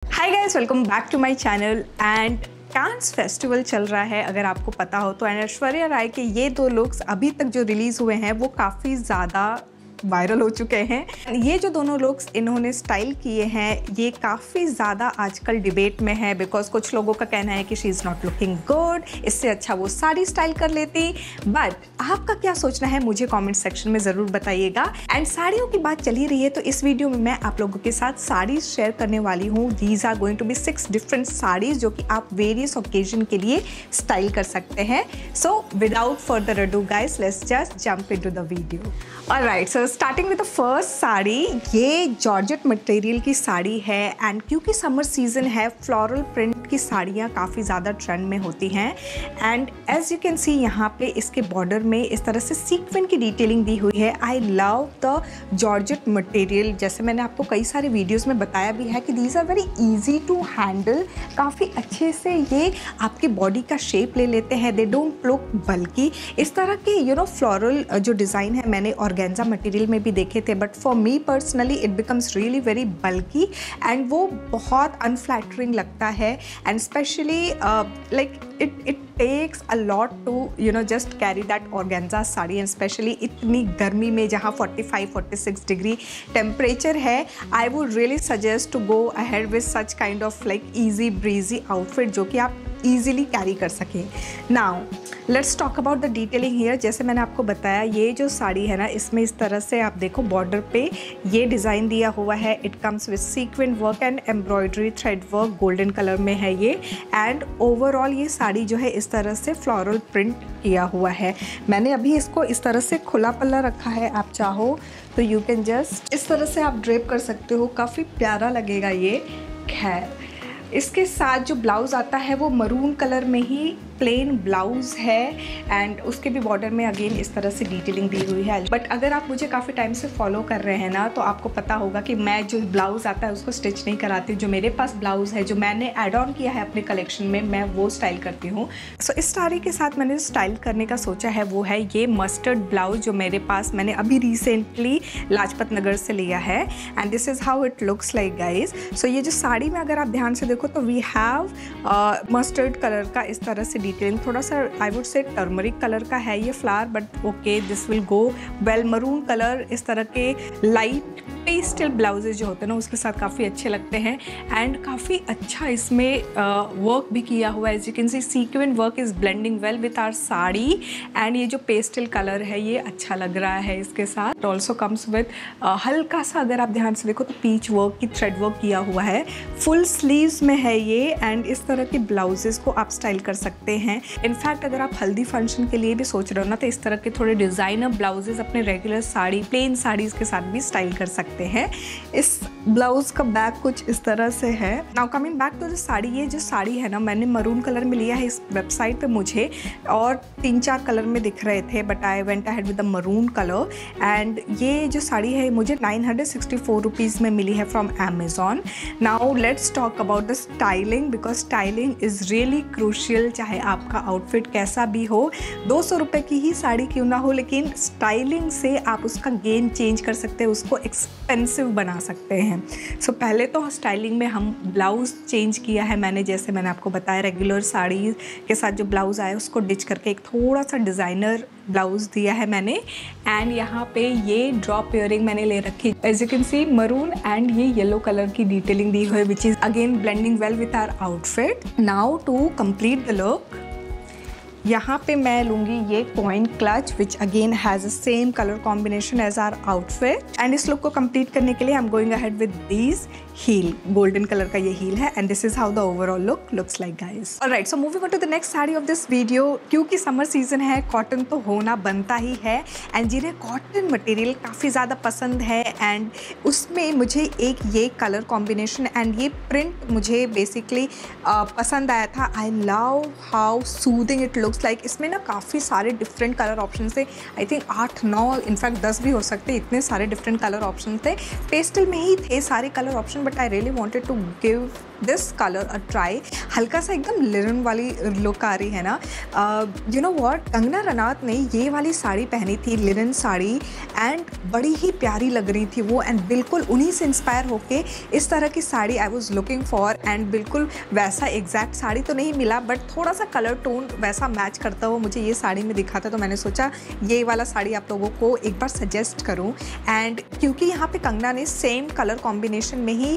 Hi guys, welcome back to my channel. And Cannes festival चल रहा है, अगर आपको पता हो तो। एंड ऐश्वर्या राय के ये दो लुक्स अभी तक जो रिलीज़ हुए हैं वो काफ़ी ज़्यादा वायरल हो चुके हैं। ये जो दोनों लुक्स इन्होंने स्टाइल किए हैं ये काफ़ी ज़्यादा आजकल डिबेट में है, बिकॉज कुछ लोगों का कहना है कि she is not looking good, इससे अच्छा वो साड़ी स्टाइल कर लेती। बट आपका क्या सोचना है मुझे कमेंट सेक्शन में ज़रूर बताइएगा। एंड साड़ियों की बात चल ही रही है तो इस वीडियो में मैं आप लोगों के साथ साड़ीज शेयर करने वाली हूँ। These are going to be 6 different saris जो कि आप वेरियस ओकेजन के लिए स्टाइल कर सकते हैं। So without further ado guys, let's just jump into the video. Alright, so starting with the first sari. ये जॉर्जेट मटेरियल की साड़ी है एंड क्योंकि समर सीजन है फ्लोरल प्रिंट की साड़ियाँ काफ़ी ज़्यादा ट्रेंड में होती हैं। And as you can see यहाँ पे इसके बॉर्डर में इस तरह से सीक्वेंस की डिटेलिंग दी हुई है। I love the georgette material. जैसे मैंने आपको कई सारे वीडियोस में बताया भी है कि these are very easy to handle. काफ़ी अच्छे से ये आपकी बॉडी का शेप ले लेते हैं। दे डोंट लुक बल्कि। इस तरह के फ्लोरल जो डिज़ाइन है मैंने ऑर्गेन्जा मटेरियल में भी देखे थे, but for me personally it becomes really very bulky and वो बहुत अनफ्लैटरिंग लगता है। And specially like it takes a lot to just carry that organza sari. And specially इतनी गर्मी में जहाँ 45-46 डिग्री टेम्परेचर है, I would really suggest to go ahead with such kind of like easy breezy outfit जो कि आप easily carry कर सकें। Now let's talk about the detailing here. जैसे मैंने आपको बताया ये जो साड़ी है ना, इसमें इस तरह से आप देखो बॉर्डर पे ये डिज़ाइन दिया हुआ है। It comes with sequin work and embroidery thread work, golden colour में है ये। एंड ओवरऑल ये साड़ी जो है इस तरह से फ्लोरल प्रिंट किया हुआ है। मैंने अभी इसको इस तरह से खुला पल्ला रखा है, आप चाहो तो यू कैन जस्ट इस तरह से आप ड्रेप कर सकते हो, काफ़ी प्यारा लगेगा ये। खैर, इसके साथ जो ब्लाउज़ आता है वो मरून कलर में ही प्लेन ब्लाउज़ है एंड उसके भी बॉर्डर में अगेन इस तरह से डिटेलिंग दी हुई है। बट अगर आप मुझे काफ़ी टाइम से फॉलो कर रहे हैं ना तो आपको पता होगा कि मैं जो ब्लाउज़ आता है उसको स्टिच नहीं कराती। जो मेरे पास ब्लाउज़ है जो मैंने एड ऑन किया है अपने कलेक्शन में, मैं वो स्टाइल करती हूँ। सो इस साड़ी के साथ मैंने स्टाइल करने का सोचा है वो है ये मस्टर्ड ब्लाउज़ जो मेरे पास मैंने अभी रिसेंटली लाजपत नगर से लिया है। And this is how it looks like guys. So ये जो साड़ी में अगर आप ध्यान से देखो तो वी हैव मस्टर्ड कलर का इस तरह से डिटेलिंग, थोड़ा सा I would say turmeric colour का है ये flower, but okay this will go well. Maroon colour, इस तरह के लाइट पेस्टल ब्लाउजेज जो होते हैं ना उसके साथ काफ़ी अच्छे लगते हैं। एंड काफ़ी अच्छा इसमें वर्क भी किया हुआ है। As you can see sequin work is blending well with our sari. And ये जो पेस्टल कलर है ये अच्छा लग रहा है इसके साथ। इट ऑल्सो कम्स विथ हल्का सा, अगर आप ध्यान से देखो तो पीच वर्क की थ्रेड वर्क किया हुआ है। फुल स्लीव्स में है ये एंड इस तरह के ब्लाउजेस को आप स्टाइल कर सकते हैं। इनफैक्ट अगर आप हल्दी फंक्शन के लिए भी सोच रहे हो ना तो इस तरह के थोड़े डिज़ाइनर ब्लाउजेस अपने रेगुलर साड़ी, प्लेन साड़ीज़ के साथ भी स्टाइल कर सकते हैं। इस ब्लाउज़ का बैक कुछ इस तरह से है। Now coming back to the sari, ये जो साड़ी है ना मैंने मरून कलर में लिया है। इस वेबसाइट पे मुझे और 3-4 कलर में दिख रहे थे, but I went ahead with the maroon colour. And ये जो साड़ी है मुझे 964 रुपीज़ में मिली है from Amazon. Now let's talk about the styling, because styling is really crucial. चाहे आपका आउटफिट कैसा भी हो, 200 रुपये की ही साड़ी क्यों ना हो, लेकिन स्टाइलिंग से आप उसका गेम चेंज कर सकते हैं, उसको एक्सपेंसिव बना सकते हैं। सो पहले तो स्टाइलिंग में हम ब्लाउज़ चेंज किया है मैंने, जैसे मैंने आपको बताया रेगुलर साड़ी के साथ जो ब्लाउज़ आया उसको डिच करके एक थोड़ा सा डिज़ाइनर ब्लाउज़ दिया है मैंने। एंड यहाँ पे ये ड्रॉप इयरिंग मैंने ले रखी, as you can see maroon and ये येलो कलर की डिटेलिंग दी हुई है which is again blending well with our outfit. Now to complete the look, यहाँ पे मैं लूँगी ये coin clutch which again has a same colour combination as our outfit. And इस लुक को कंप्लीट करने के लिए I am going ahead with these heel. Golden colour का ये हील है and this is how the overall look looks like guys. Alright, so moving on to the next sari of this video. क्योंकि summer season है, cotton तो होना बनता ही है। And जिन्हें कॉटन मटेरियल काफ़ी ज़्यादा पसंद है एंड उसमें मुझे एक ये कलर कॉम्बिनेशन एंड ये प्रिंट मुझे बेसिकली पसंद आया था। I love how soothing it looks like. इसमें ना काफ़ी सारे डिफरेंट कलर ऑप्शन थे, आई थिंक 8-9 इनफैक्ट 10 भी हो सकते, इतने सारे डिफरेंट कलर ऑप्शन थे। पेस्टल में ही थे सारे colour option, but I really wanted to give this colour a try. हल्का सा एकदम लिनन वाली लुक आ रही है ना। You know what, Kangana Ranaut ने ये वाली साड़ी पहनी थी, लिनन साड़ी, एंड बड़ी ही प्यारी लग रही थी वो, एंड बिल्कुल उन्हीं से इंस्पायर होके इस तरह की sari I was looking for, and बिल्कुल वैसा एग्जैक्ट साड़ी तो नहीं मिला बट थोड़ा सा कलर टोन वैसा मैच करता हुआ मुझे ये साड़ी में दिखा था। तो मैंने सोचा ये वाला साड़ी आप लोगों को एक बार सजेस्ट करूं। एंड क्योंकि यहाँ पे कंगना ने सेम कलर कॉम्बिनेशन में ही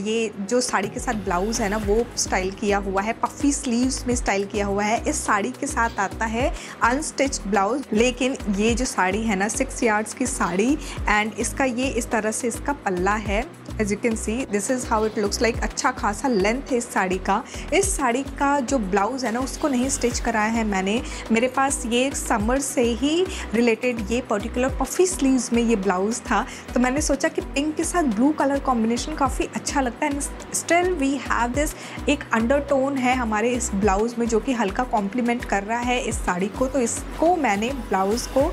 ये जो साड़ी के साथ ब्लाउज़ है ना वो स्टाइल किया हुआ है, पफ़ी स्लीव्स में स्टाइल किया हुआ है। इस साड़ी के साथ आता है अनस्टिच्ड ब्लाउज, लेकिन ये जो साड़ी है ना 6 यार्ड्स की साड़ी, एंड इसका ये इस तरह से इसका पल्ला है। As you can see this is how it looks like. अच्छा खासा लेंथ है इस साड़ी का। इस साड़ी का जो ब्लाउज़ है ना उसको नहीं स्टिच कराया है मैंने, मेरे पास ये समर से ही रिलेटेड ये पर्टिकुलर पफ़ी स्लीव्स में ये ब्लाउज़ था, तो मैंने सोचा कि पिंक के साथ ब्लू कलर कॉम्बिनेशन काफ़ी अच्छा लगता है। And still we have this, एक अंडरटोन है हमारे इस ब्लाउज़ में जो कि हल्का कॉम्प्लीमेंट कर रहा है इस साड़ी को, तो इसको मैंने ब्लाउज़ को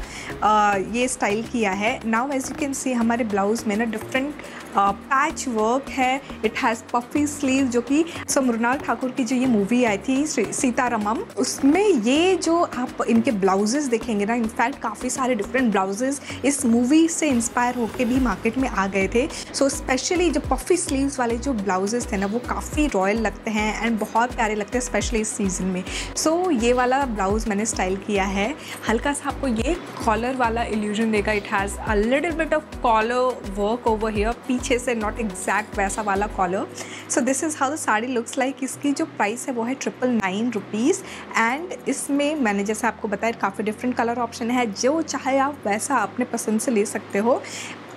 ये स्टाइल किया है। Now as you can see हमारे ब्लाउज़ में ना डिफरेंट पैच वर्क है। इट हैज़ पफ़ी स्लीव, जो कि मृणाल ठाकुर की जो ये मूवी आई थी सीतारमम, उसमें ये जो आप इनके ब्लाउजेस देखेंगे ना, इनफैक्ट काफ़ी सारे डिफरेंट ब्लाउजेस इस मूवी से इंस्पायर होके भी मार्केट में आ गए थे। सो स्पेशली जो पफ़ी स्लीव्स वाले जो ब्लाउजेस थे ना वो काफ़ी रॉयल लगते हैं एंड बहुत प्यारे लगते हैं स्पेशली इस सीज़न में। सो ये वाला ब्लाउज़ मैंने स्टाइल किया है। हल्का सा आपको ये कॉलर वाला इल्यूजन देगा। It has a little bit of collar work over here, पीछे से नॉट एग्जैक्ट वैसा वाला collar. So this is how the sari looks like. इसकी जो प्राइस है वो है 999 रुपीज़, एंड इसमें मैंने जैसे आपको बताया काफ़ी डिफरेंट कलर ऑप्शन है, जो चाहे आप वैसा अपने पसंद से ले सकते हो।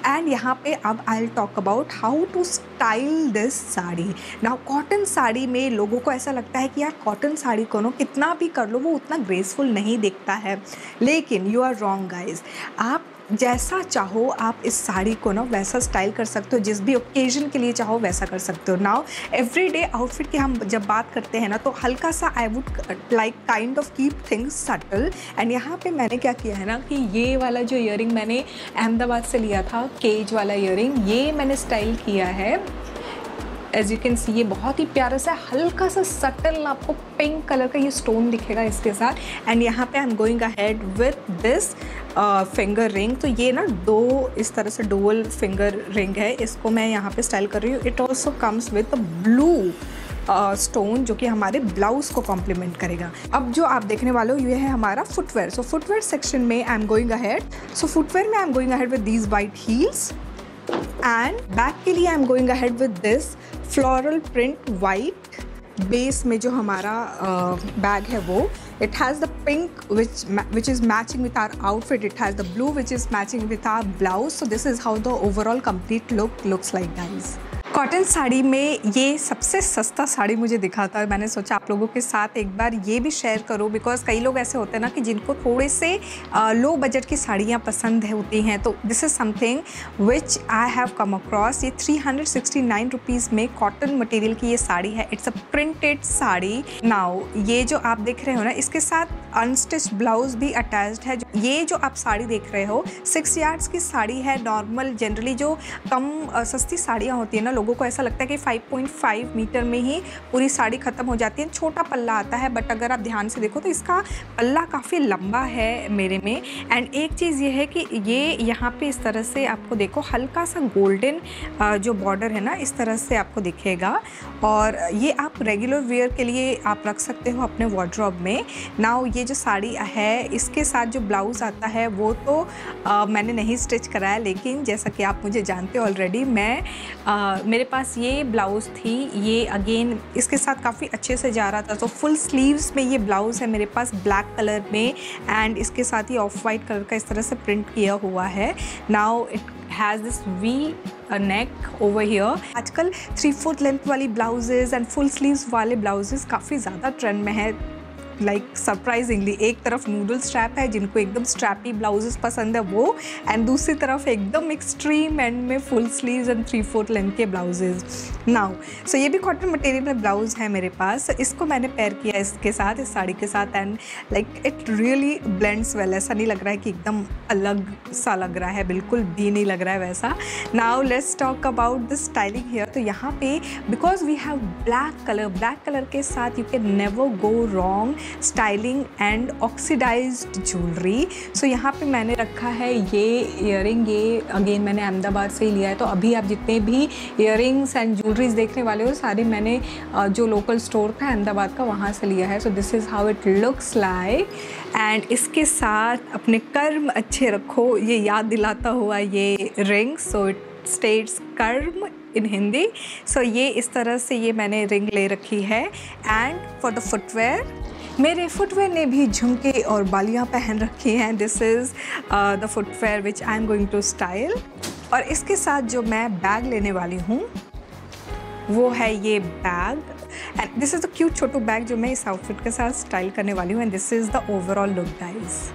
एंड यहाँ पे अब I will talk about how to style this sari. Now cotton sari में लोगों को ऐसा लगता है कि यार कॉटन साड़ी को ना कितना भी कर लो वो उतना ग्रेसफुल नहीं दिखता है, लेकिन यू आर रॉन्ग गाइज। आप जैसा चाहो आप इस साड़ी को ना वैसा स्टाइल कर सकते हो, जिस भी ओकेजन के लिए चाहो वैसा कर सकते हो। नाउ एवरीडे आउटफिट की हम जब बात करते हैं ना तो हल्का सा I would like kind of keep things subtle. And यहाँ पे मैंने क्या किया है ना कि ये वाला जो ईयरिंग मैंने अहमदाबाद से लिया था, केज वाला ईयरिंग, ये मैंने स्टाइल किया है। एज यू कैन सी ये बहुत ही प्यारा सा हल्का सा सटल आपको पिंक कलर का ये स्टोन दिखेगा इसके साथ। एंड यहाँ पे आई am going ahead with this finger ring. तो ये ना दो इस तरह से डुअल फिंगर रिंग है, इसको मैं यहाँ पे स्टाइल कर रही हूँ। It also comes with a blue stone जो कि हमारे ब्लाउज़ को कॉम्प्लीमेंट करेगा। अब जो आप देखने वाले हो ये है हमारा फुटवेयर। सो फुटवेयर सेक्शन में I am going ahead. So footwear में I am going ahead with these white heels, and back के लिए I am going ahead with this floral print white base में जो हमारा बैग है वो। It has the pink which is matching with our outfit. It has the blue which is matching with our blouse. So this is how the overall complete look looks like, guys. Cotton sari में ये सबसे सस्ता साड़ी मुझे दिखा था। मैंने सोचा आप लोगों के साथ एक बार ये भी शेयर करो, बिकॉज कई लोग ऐसे होते हैं ना कि जिनको थोड़े से लो बजट की साड़ियाँ पसंद होती हैं, तो this is something which I have come across. ये 369 रुपीज़ में कॉटन मटेरियल की ये साड़ी है। It's a printed sari. Now ये जो आप देख रहे हो ना इसके साथ अनस्टिच्ड ब्लाउज भी अटैच्ड है। ये जो आप साड़ी देख रहे हो 6 यार्ड्स की साड़ी है। नॉर्मल जनरली जो कम सस्ती साड़ियाँ होती है ना, लोगों को ऐसा लगता है कि 5.5 मीटर में ही पूरी साड़ी ख़त्म हो जाती है, छोटा पल्ला आता है। बट अगर आप ध्यान से देखो तो इसका पल्ला काफ़ी लंबा है मेरे में। एंड एक चीज़ ये है कि ये यहाँ पे इस तरह से आपको देखो हल्का सा गोल्डन जो बॉर्डर है ना इस तरह से आपको दिखेगा, और ये आप रेगुलर वेयर के लिए आप रख सकते हो अपने वार्डरोब में। नाउ ये जो साड़ी है इसके साथ जो ब्लाउज़ आता है वो तो मैंने नहीं स्टिच कराया, लेकिन जैसा कि आप मुझे जानते हो ऑलरेडी, मेरे पास ये ब्लाउज़ थी, ये अगेन इसके साथ काफ़ी अच्छे से जा रहा था। तो फुल स्लीव्स में ये ब्लाउज़ है मेरे पास ब्लैक कलर में, एंड इसके साथ ही ऑफ वाइट कलर का इस तरह से प्रिंट किया हुआ है। Now it has this V neck over here. आजकल 3/4 लेंथ वाली ब्लाउजेज़ एंड फुल स्लीव्स वाले ब्लाउजेज़ काफ़ी ज़्यादा ट्रेंड में है। लाइक सरप्राइजिंगली एक तरफ नूडल स्ट्रैप है, जिनको एकदम स्ट्रैपी ब्लाउजेस पसंद है वो, एंड दूसरी तरफ एकदम एक्सट्रीम एंड में फुल स्लीव्स एंड 3/4 लेंथ के ब्लाउजेज। नाउ सो ये भी कॉटन मटेरियल में ब्लाउज है मेरे पास। इसको मैंने पेयर किया इसके साथ, इस साड़ी के साथ, and like it really blends well. ऐसा नहीं लग रहा है कि एकदम अलग सा लग रहा है, बिल्कुल भी नहीं लग रहा है वैसा। Now let's talk about the styling here. तो यहाँ पे because we have black colour के साथ you can never go wrong styling and oxidised jewellery. So यहाँ पे मैंने रखा है ये ईयरिंग, ये अगेन मैंने अहमदाबाद से ही लिया है। तो अभी आप जितने भी ईयरिंग्स एंड ज्वेलरीज देखने वाले हो सारी मैंने जो लोकल स्टोर था अहमदाबाद का वहाँ से लिया है। सो this is how it looks like. And इसके साथ अपने कर्म अच्छे रखो ये याद दिलाता हुआ ये रिंग। सो इट स्टेट्स कर्म इन हिंदी। सो ये इस तरह से ये मैंने रिंग ले रखी है। एंड फॉर द फुटवेयर, मेरे फुटवेयर ने भी झुमके और बालियाँ पहन रखी हैं। This is the footwear which I am going to style. और इसके साथ जो मैं बैग लेने वाली हूँ वो है ये bag, and this is the cute Chhotu bag जो मैं इस आउटफिट के साथ स्टाइल करने वाली हूँ। And this is the overall look guys.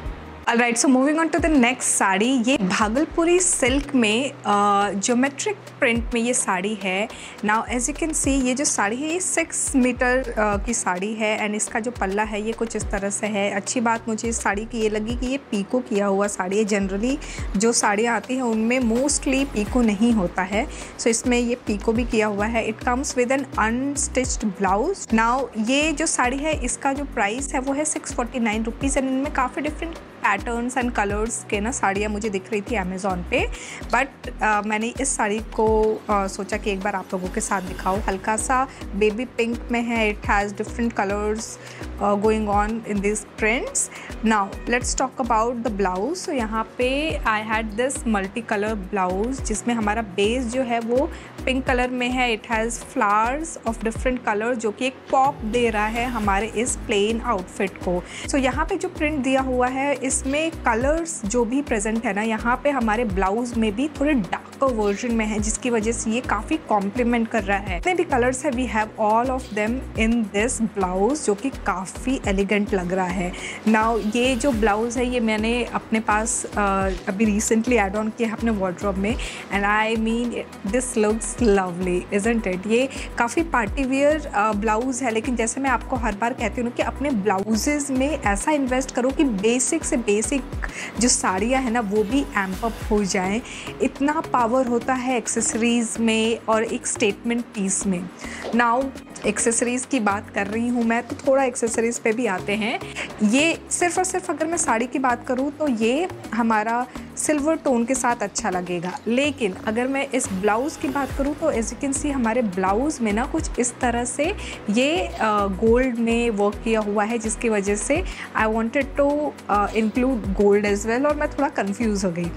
Alright, so moving on to the next sari. ये भागलपुरी सिल्क में ज्योमेट्रिक प्रिंट में ये साड़ी है। Now as you can see ये जो साड़ी है ये 6 मीटर की साड़ी है, एंड इसका जो पल्ला है ये कुछ इस तरह से है। अच्छी बात मुझे इस साड़ी की ये लगी कि ये पीको किया हुआ साड़ी है। जनरली जो साड़ियाँ आती हैं उनमें मोस्टली पीको नहीं होता है, सो इसमें ये पीको भी किया हुआ है। It comes with an unstitched blouse. Now ये जो साड़ी है इसका जो प्राइस है वो है 649 रुपीज़, एंड इनमें काफ़ी डिफरेंट पैटर्न्स एंड कलर्स के ना साड़ियाँ मुझे दिख रही थी अमेज़ॉन पे, बट मैंने इस साड़ी को सोचा कि एक बार आप लोगों के साथ दिखाऊँ। हल्का सा बेबी पिंक में है, it has different colours going on in this prints. Now let's talk about the blouse. तो यहाँ पे आई had this multi colour blouse जिसमें हमारा बेस जो है वो पिंक कलर में है। It has flowers of different colour जो कि एक पॉप दे रहा है हमारे इस प्लेन आउटफिट को। सो यहाँ पे जो प्रिंट दिया हुआ है इसमें कलर्स जो भी प्रेजेंट है ना यहाँ पे हमारे ब्लाउज में भी थोड़े डार्कर वर्जन में है, जिसकी वजह से ये काफ़ी कॉम्प्लीमेंट कर रहा है। जितने भी कलर्स है we have all of them in this blouse जो कि काफ़ी एलिगेंट लग रहा है। नाउ ये जो ब्लाउज है ये मैंने अपने पास अभी रिसेंटली ऐड ऑन किया है अपने वार्डरोब में, and I mean this looks lovely isn't it. ये काफ़ी पार्टी वियर ब्लाउज है, लेकिन जैसे मैं आपको हर बार कहती हूँ कि अपने ब्लाउजेज में ऐसा इन्वेस्ट करो कि बेसिक से बेसिक जो साड़ियाँ हैं ना वो भी एम्प अप हो जाएं। इतना पावर होता है एक्सेसरीज़ में और एक स्टेटमेंट पीस में। नाउ एक्सेसरीज़ की बात कर रही हूँ मैं, तो थोड़ा एक्सेसरीज़ पे भी आते हैं। ये सिर्फ और सिर्फ अगर मैं साड़ी की बात करूँ तो ये हमारा सिल्वर टोन के साथ अच्छा लगेगा, लेकिन अगर मैं इस ब्लाउज़ की बात करूँ तो एज यू कैन सी हमारे ब्लाउज़ में ना कुछ इस तरह से ये गोल्ड में वर्क किया हुआ है, जिसकी वजह से I wanted to include gold as well, और मैं थोड़ा कंफ्यूज हो गई।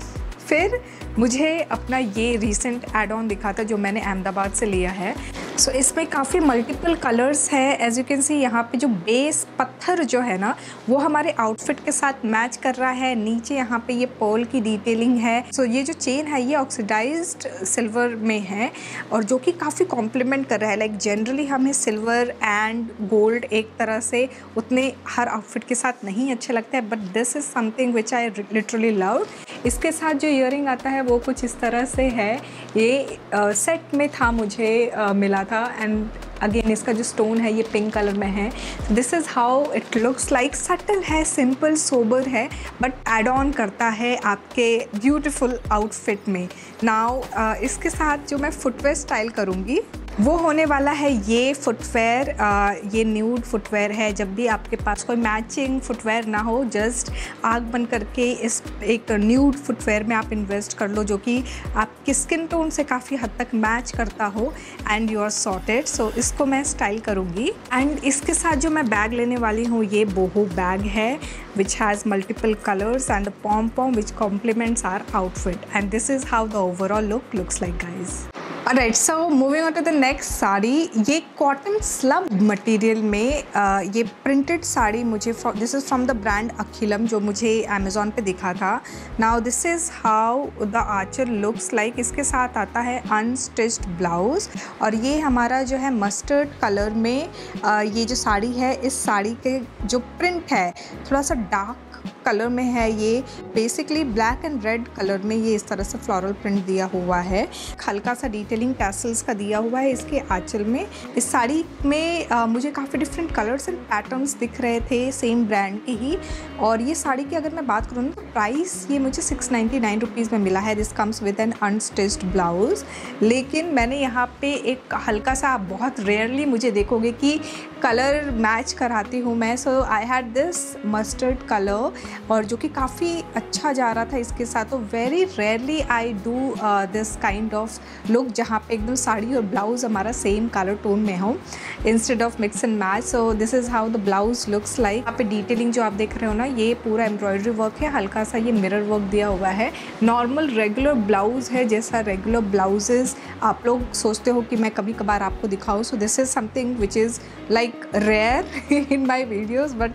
फिर मुझे अपना ये रीसेंट एड ऑन दिखा था जो मैंने अहमदाबाद से लिया है। सो इसमें काफ़ी मल्टीपल कलर्स है। एज यू कैन सी यहाँ पे जो बेस पत्थर जो है ना वो हमारे आउटफिट के साथ मैच कर रहा है। नीचे यहाँ पे ये पर्ल की डिटेलिंग है। सो ये जो चेन है ये ऑक्सीडाइज्ड सिल्वर में है और जो कि काफ़ी कॉम्प्लीमेंट कर रहा है। लाइक जनरली हमें सिल्वर एंड गोल्ड एक तरह से उतने हर आउटफिट के साथ नहीं अच्छे लगते हैं, but this is something which I literally love. इसके साथ जो ईयरिंग आता है वो कुछ इस तरह से है। ये सेट में था, मुझे मिला था, एंड अगेन इसका जो स्टोन है ये पिंक कलर में है। This is how it looks like. Subtle है, सिंपल सोबर है, बट एड ऑन करता है आपके ब्यूटीफुल आउटफिट में। नाउ इसके साथ जो मैं फुटवेयर स्टाइल करूँगी वो होने वाला है ये फुटवेयर। ये न्यूड फुटवेयर है। जब भी आपके पास कोई मैचिंग फुटवेयर ना हो, जस्ट आग बंद करके इस एक न्यूड फुटवेयर में आप इन्वेस्ट कर लो जो कि आपकी स्किन टोन से काफ़ी हद तक मैच करता हो, एंड यू आर सॉर्टेड। सो इसको मैं स्टाइल करूँगी। एंड इसके साथ जो मैं बैग लेने वाली हूँ ये बोहो बैग है which has multiple colors and a pom-pom which complements our outfit, and this is how the overall look looks like, guys. Right, so moving on to the next sari. ये कॉटन स्लब मटेरियल में ये printed sari मुझे this is from the brand Akhilam, जो मुझे Amazon पे दिखा था। Now this is how the archer looks like. इसके साथ आता है अनस्टिच्ड ब्लाउज़, और ये हमारा जो है मस्टर्ड कलर में ये जो साड़ी है, इस साड़ी के जो प्रिंट है थोड़ा सा डार्क कलर में है। ये basically black and red colour में ये इस तरह से फ्लोरल प्रिंट दिया हुआ है। हल्का सा डिटेलिंग टैसल्स का दिया हुआ है इसके आंचल में। इस साड़ी में मुझे काफ़ी डिफरेंट कलर्स एंड पैटर्न्स दिख रहे थे, सेम ब्रांड की ही। और ये साड़ी की अगर मैं बात करूँ ना, तो प्राइस ये मुझे 699 रुपीज़ में मिला है। This comes with an unstitched blouse. लेकिन मैंने यहाँ पे एक हल्का सा, बहुत रेयरली मुझे देखोगे कि कलर मैच कराती हूँ मैं। So I had this mustard colour, और जो कि काफ़ी अच्छा जा रहा था इसके साथ। तो very rarely I do this kind of look जहाँ पे एकदम साड़ी और ब्लाउज़ हमारा सेम कलर टोन में हो, instead of mix and match. So this is how the blouse looks like. यहाँ पे डिटेलिंग जो आप देख रहे हो ना, ये पूरा एम्ब्रॉयडरी वर्क है, हल्का सा ये मिरर वर्क दिया हुआ है। नॉर्मल रेगुलर ब्लाउज़ है, जैसा रेगुलर ब्लाउजेज़ आप लोग सोचते हो कि मैं कभी कभार आपको दिखाऊँ। So this is something which is like rare in my videos, but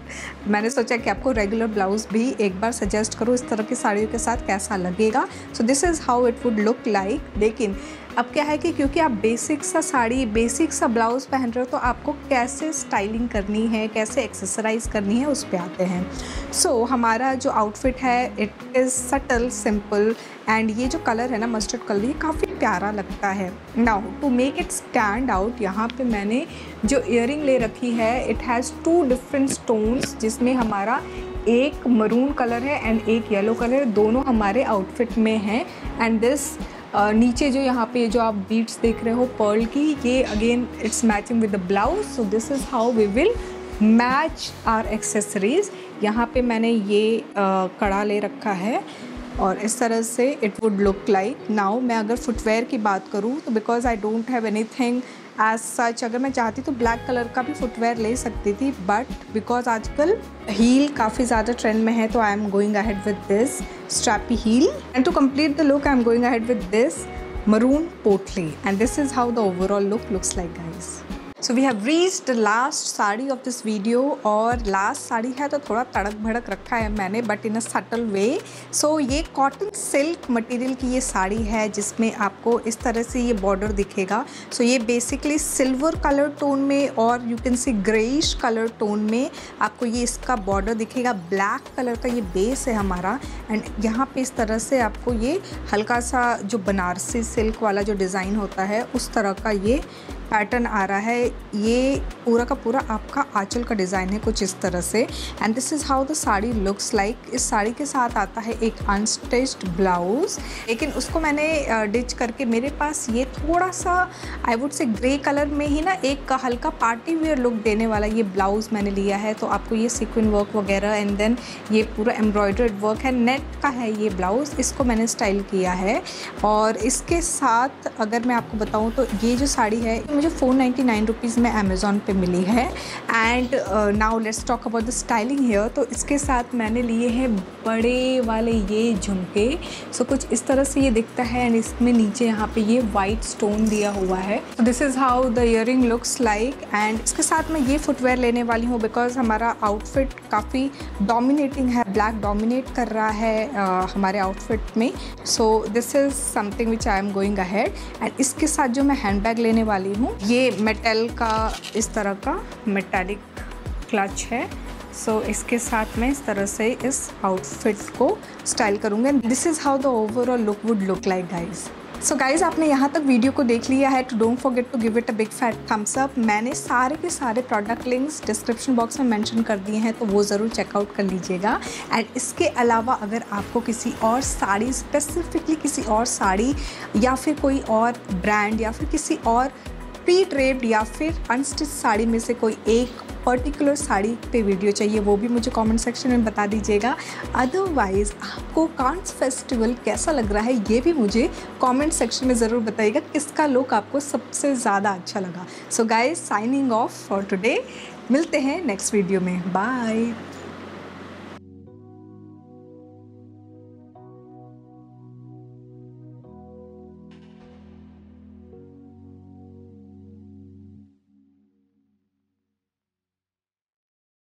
मैंने सोचा कि आपको रेगुलर ब्लाउज़ भी एक बार सजेस्ट करो इस तरह की साड़ियों के साथ कैसा लगेगा। सो this is how it would look like. लेकिन अब क्या है कि क्योंकि आप बेसिक सा साड़ी, बेसिक सा ब्लाउज़ पहन रहे हो, तो आपको कैसे स्टाइलिंग करनी है, कैसे एक्सेसराइज करनी है, उस पे आते हैं। सो हमारा जो आउटफिट है, it is subtle, simple, and ये जो कलर है ना, मस्टर्ड कलर, ये काफ़ी प्यारा लगता है। Now to make it stand out, यहाँ पे मैंने जो ईयरिंग ले रखी है, इट हैज़ 2 डिफरेंट स्टोन्स, जिसमें हमारा एक मरून कलर है एंड एक येलो कलर, दोनों हमारे आउटफिट में हैं। एंड दिस नीचे जो यहाँ पे जो आप बीड्स देख रहे हो पर्ल की, ये again it's matching with the blouse. So this is how we will match our accessories. यहाँ पे मैंने ये कड़ा ले रखा है, और इस तरह से it would look like. Now मैं अगर फुटवेयर की बात करूँ, तो because I don't have anything as such, अगर मैं चाहती तो ब्लैक कलर का भी फुटवेयर ले सकती थी, बट बिकॉज आजकल हील काफ़ी ज़्यादा ट्रेंड में है, तो I am going ahead with this strappy heel. And to complete the look I am going ahead with this maroon potli, and this is how the overall look looks like guys. So we have reached the last sari of this video, और last sari है तो थोड़ा तड़क भड़क रखा है मैंने, but in a subtle way. सो ये cotton silk material की ये साड़ी है, जिसमें आपको इस तरह से ये बॉर्डर दिखेगा। सो ये बेसिकली सिल्वर कलर टोन में, और you can C greyish colour tone में आपको ये इसका बॉर्डर दिखेगा। ब्लैक कलर का ये बेस है हमारा, एंड यहाँ पे इस तरह से आपको ये हल्का सा जो बनारसी सिल्क वाला जो डिज़ाइन होता है, उस तरह का ये पैटर्न आ रहा है। ये पूरा का पूरा आपका आंचल का डिज़ाइन है कुछ इस तरह से, and this is how the sari looks like. इस साड़ी के साथ आता है एक अनस्टिच्ड ब्लाउज़, लेकिन उसको मैंने डिच करके, मेरे पास ये थोड़ा सा I would say grey colour में ही ना एक हल्का पार्टी वेयर लुक देने वाला ये ब्लाउज़ मैंने लिया है। तो आपको ये सीक्वेंस वर्क वगैरह, एंड देन ये पूरा एम्ब्रॉयडर्ड वर्क है, नेट का है ये ब्लाउज़, इसको मैंने स्टाइल किया है। और इसके साथ अगर मैं आपको बताऊँ, तो ये जो साड़ी है मुझे 499 रुपीज़ में अमेज़ॉन पे मिली है। And now let's talk about the styling hair. तो इसके साथ मैंने लिए हैं बड़े वाले ये झुमके। सो कुछ इस तरह से ये दिखता है, एंड इसमें नीचे यहाँ पे ये वाइट स्टोन दिया हुआ है। तो this is how the earring looks like. And इसके साथ मैं ये फुटवेयर लेने वाली हूँ, बिकॉज हमारा आउटफिट काफ़ी डोमिनेटिंग है, ब्लैक डोमिनेट कर रहा है हमारे आउटफिट में। सो this is something which I am going ahead. And इसके साथ जो मैं हैंड बैग लेने वाली हूँ, ये मेटल का इस तरह का मेटालिक क्लच है। सो इसके साथ मैं इस तरह से इस आउटफिट को स्टाइल करूँगा। This is how the overall look would look like guys. So guys, आपने यहाँ तक वीडियो को देख लिया है, तो don't forget to give it a big fat thumbs up. मैंने सारे के सारे प्रोडक्ट लिंक्स डिस्क्रिप्शन बॉक्स में मेंशन कर दिए हैं, तो वो ज़रूर चेकआउट कर लीजिएगा। एंड इसके अलावा अगर आपको किसी और साड़ी, स्पेसिफिकली किसी और साड़ी या फिर कोई और ब्रांड या फिर किसी और प्री ड्रेप्ड या फिर अनस्टिच साड़ी में से कोई एक पर्टिकुलर साड़ी पे वीडियो चाहिए, वो भी मुझे कमेंट सेक्शन में बता दीजिएगा। अदरवाइज़ आपको कांस फेस्टिवल कैसा लग रहा है, ये भी मुझे कमेंट सेक्शन में ज़रूर बताइएगा, किसका लुक आपको सबसे ज़्यादा अच्छा लगा। So guys, signing off for today. मिलते हैं नेक्स्ट वीडियो में। बाय।